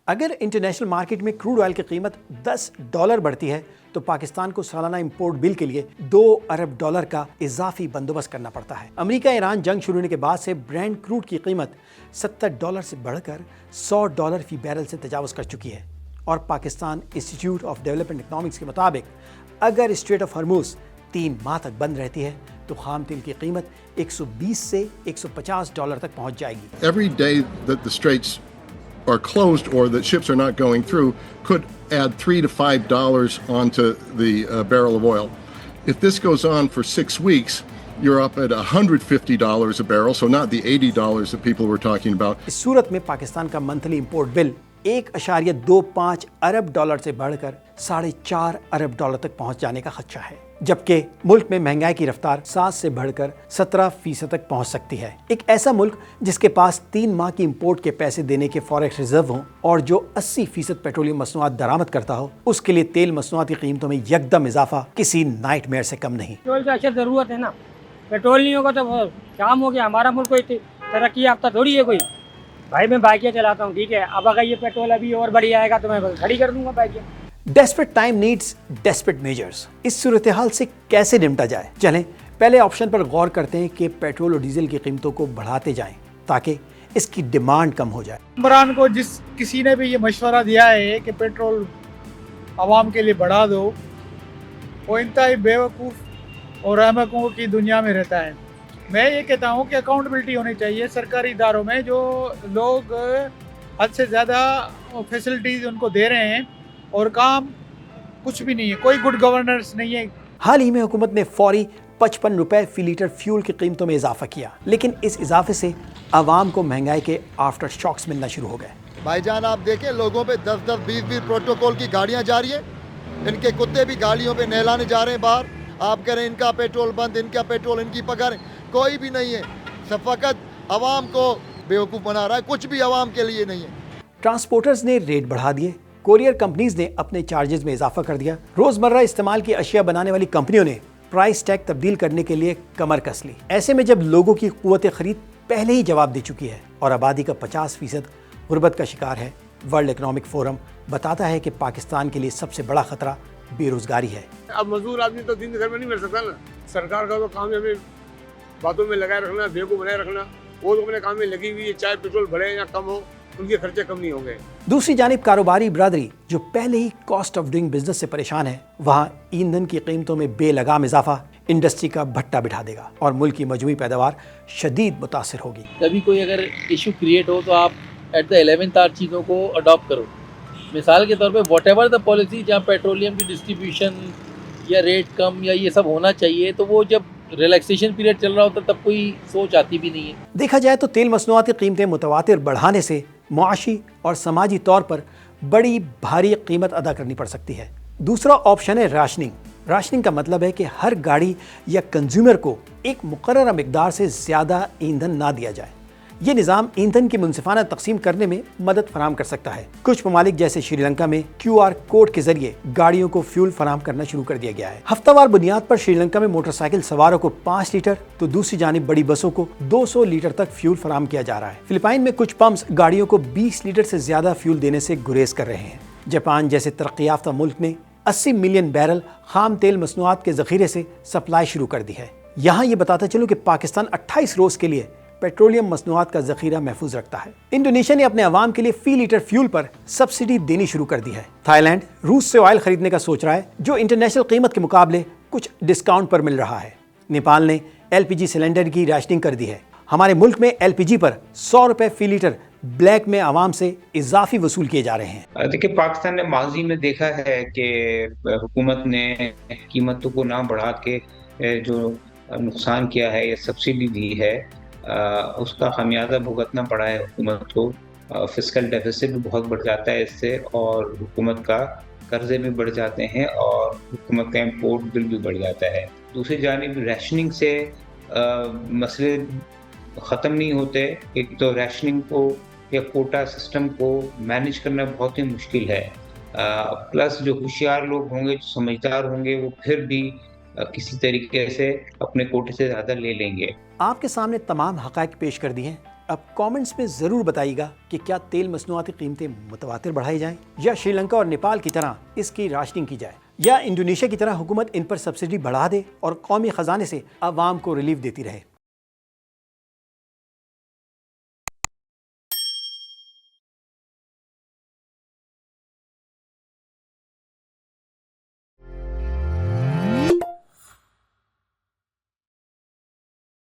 اگر international market میں crude oil کی قیمت $10 بڑھتی ہے تو پاکستان کو سالانہ امپورٹ بل کے لیے $2 ارب کا اضافی بندوبست کرنا پڑتا ہے۔ امریکہ ایران جنگ شروع ہونے کے بعد سے برینڈ کروڈ کی قیمت $70 سے بڑھ کر $100 فی بیرل سے تجاوز کر چکی ہے، اور Pakistan institute of development economics کے مطابق اگر اسٹریٹ آف ہرموز 3 ماہ تک بند رہتی ہے تو خام تیل کی قیمت $120 سے $150 تک پہنچ جائے گی۔ Every day that the straits are closed or that ships are not going through could add $3 to $5 onto the barrel of oil. If this goes on for 6 weeks, you're up at $150 a barrel, so not the $80 that people were talking about. اس صورت میں پاکستان کا monthly import بل $1.25 ارب سے بڑھ کر $4.5 ارب تک پہنچ جانے کا خدشہ ہے، جبکہ ملک میں مہنگائی کی رفتار 7 سے بڑھ کر 17% تک پہنچ سکتی ہے۔ ایک ایسا ملک جس کے پاس 3 ماہ کی امپورٹ کے پیسے دینے کے فوریکس ریزرو ہوں اور جو 80% پیٹرولیم مصنوعات درآمد کرتا ہو، اس کے لیے تیل مصنوعات کی قیمتوں میں یکدم اضافہ کسی نائٹ میئر سے کم نہیں۔ پیٹرول کی اشد ضرورت ہے نا، پیٹرول نہیں ہوگا تو شام ہو گیا۔ ہمارا ملک کوئی ترقی یافتہ تھوڑی ہے کوئی۔ بھائی میں بائکیں چلاتا ہوں، ٹھیک ہے، اب اگر یہ پیٹرول ابھی اور بڑھ جائے گا تو میں کھڑی کر دوں گا بائکیں۔ Desperate time needs desperate measures. اس صورتحال سے کیسے نمٹا جائے؟ چلیں پہلے آپشن پر غور کرتے ہیں کہ پیٹرول اور ڈیزل کی قیمتوں کو بڑھاتے جائیں تاکہ اس کی ڈیمانڈ کم ہو جائے۔ عمران کو جس کسی نے بھی یہ مشورہ دیا ہے کہ پیٹرول عوام کے لیے بڑھا دو، وہ انتہائی بیوقوف اور احمقوں کی دنیا میں رہتا ہے۔ میں یہ کہتا ہوں کہ اکاؤنٹیبلٹی ہونی چاہیے سرکاری اداروں میں۔ جو لوگ حد سے زیادہ فیسلٹیز ان کو دے رہے ہیں اور کام کچھ بھی نہیں ہے، کوئی گڈ گورننس نہیں ہے۔ حال ہی میں حکومت نے فوری $55 فی لیٹر فیول کی قیمتوں میں اضافہ کیا، لیکن اس اضافے سے عوام کو مہنگائی کے آفٹر شاکس ملنا شروع ہو گئے۔ بھائی جان آپ دیکھیں لوگوں پہ 10-10 20-20 پروٹوکول کی گاڑیاں جا رہی ہیں، ان کے کتے بھی گاڑیوں پہ نہلانے جا رہے ہیں باہر۔ آپ کہہ رہے ہیں ان کا پیٹرول بند، ان کا پیٹرول، ان کی پگڑیں، کوئی بھی نہیں ہے، سب فقط عوام کو بیوقوف بنا رہا ہے، کچھ بھی عوام کے لیے نہیں ہے۔ ٹرانسپورٹرز نے ریٹ بڑھا دیے، کوریئر کمپنیز نے اپنے چارجز میں اضافہ کر دیا، روزمرہ استعمال کی اشیاء بنانے والی کمپنیوں نے پرائس ٹیگ تبدیل کرنے کے لیے کمر کس لی۔ ایسے میں جب لوگوں کی قوت خرید پہلے ہی جواب دے چکی ہے اور آبادی کا 50% غربت کا شکار ہے، ورلڈ اکنامک فورم بتاتا ہے کہ پاکستان کے لیے سب سے بڑا خطرہ بے روزگاری ہے۔ اب مزدور آدمی تو دن گھر میں نہیں مل سکتا نا، سرکار کا تو کام ہے ہمیں باتوں میں لگائے رکھنا، بیوقوف بنائے رکھنا۔ وہ تو اپنے کام میں لگی ہوئی ہے، چاہے پیٹرول بڑھے یا کم ہو، ان کے خرچے کم نہیں ہوں گے۔ دوسری جانب کاروباری برادری جو پہلے ہی کاسٹ آف ڈوئنگ بزنس سے پریشان ہے، وہاں ایندھن کی قیمتوں میں بے لگام اضافہ انڈسٹری کا بھٹا بٹھا دے گا اور ملک کی مجموعی پیداوار شدید متاثر ہوگی۔ کبھی کوئی اگر ایشو کریٹ ہو تو آپ ایٹ دا 11th آور چیزوں کو اڈاپٹ کرو۔ مثال کے طور پہ واٹ ایور دا پالیسی، جہاں پیٹرولیم کی ڈسٹریبیوشن یا ریٹ کم یا یہ سب ہونا چاہیے، تو وہ جب ریلیکسیشن پیریڈ چل رہا ہوتا تب کوئی سوچ آتی بھی نہیں ہے۔ دیکھا جائے تو تیل مصنوعات کی قیمتیں متواتر بڑھانے سے معاشی اور سماجی طور پر بڑی بھاری قیمت ادا کرنی پڑ سکتی ہے۔ دوسرا آپشن ہے راشننگ۔ راشننگ کا مطلب ہے کہ ہر گاڑی یا کنزیومر کو ایک مقررہ مقدار سے زیادہ ایندھن نہ دیا جائے۔ یہ نظام ایندھن کی منصفانہ تقسیم کرنے میں مدد فراہم کر سکتا ہے۔ کچھ ممالک جیسے شری لنکا میں QR کوڈ کے ذریعے گاڑیوں کو فیول فراہم کرنا شروع کر دیا گیا ہے۔ ہفتہ وار بنیاد پر شری لنکا میں موٹر سائیکل سواروں کو 5 لیٹر تو دوسری جانب بڑی بسوں کو 200 لیٹر تک فیول فراہم کیا جا رہا ہے۔ فلپائن میں کچھ پمپس گاڑیوں کو 20 لیٹر سے زیادہ فیول دینے سے گریز کر رہے ہیں۔ جاپان جیسے ترقی یافتہ ملک نے 80 ملین بیرل خام تیل مصنوعات کے ذخیرے سے سپلائی شروع کر دی ہے۔ یہاں یہ بتاتا چلوں کہ پاکستان 28 روز کے لیے پیٹرولیم مصنوعات کا ذخیرہ محفوظ رکھتا ہے۔ انڈونیشیا نے اپنے عوام کے لیے فی لیٹر فیول پر سبسڈی دینی شروع کر دی ہے۔ تھائی لینڈ روس سے آئل خریدنے کا سوچ رہا ہے جو انٹرنیشنل قیمت کے مقابلے کچھ ڈسکاؤنٹ پر مل رہا ہے۔ نیپال نے LPG سلنڈر کی راشننگ کر دی ہے۔ ہمارے ملک میں LPG پر $100 فی لیٹر بلیک میں عوام سے اضافی وصول کیے جا رہے ہیں۔ دیکھیں پاکستان نے ماضی میں دیکھا ہے کہ حکومت نے قیمتوں کو نہ بڑھا کے جو نقصان کیا ہے یا سبسڈی دی ہے، اس کا خمیازہ بھگتنا پڑا ہے حکومت کو۔ فسکل ڈیفیسٹ بھی بہت بڑھ جاتا ہے اس سے، اور حکومت کا قرضے بھی بڑھ جاتے ہیں، اور حکومت کا امپورٹ بل بھی بڑھ جاتا ہے۔ دوسری جانب ریشننگ سے مسئلے ختم نہیں ہوتے۔ ایک تو ریشننگ کو یا کوٹا سسٹم کو مینیج کرنا بہت ہی مشکل ہے، پلس جو ہوشیار لوگ ہوں گے، جو سمجھدار ہوں گے، وہ پھر بھی کسی طریقے سے اپنے کوٹے سے زیادہ لے لیں گے۔ آپ کے سامنے تمام حقائق پیش کر دی ہیں، اب کامنٹس میں ضرور بتائیے گا کہ کیا تیل مصنوعات کی قیمتیں متواتر بڑھائی جائیں یا شری لنکا اور نیپال کی طرح اس کی راشننگ کی جائے یا انڈونیشیا کی طرح حکومت ان پر سبسڈی بڑھا دے اور قومی خزانے سے عوام کو ریلیف دیتی رہے۔